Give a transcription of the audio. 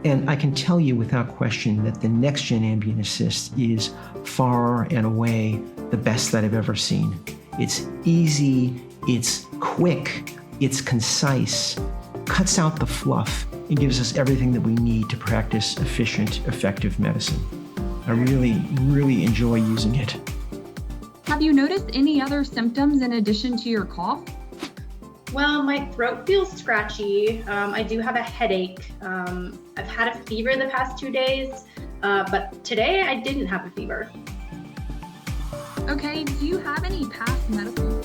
And I can tell you without question that the NextGen Ambient Assist is far and away the best that I've ever seen. It's easy, it's quick, it's concise, cuts out the fluff, and gives us everything that we need to practice efficient, effective medicine. I really, really enjoy using it. Have you noticed any other symptoms in addition to your cough? Well, my throat feels scratchy. I do have a headache. I've had a fever the past 2 days, but today I didn't have a fever. Okay, do you have any past medical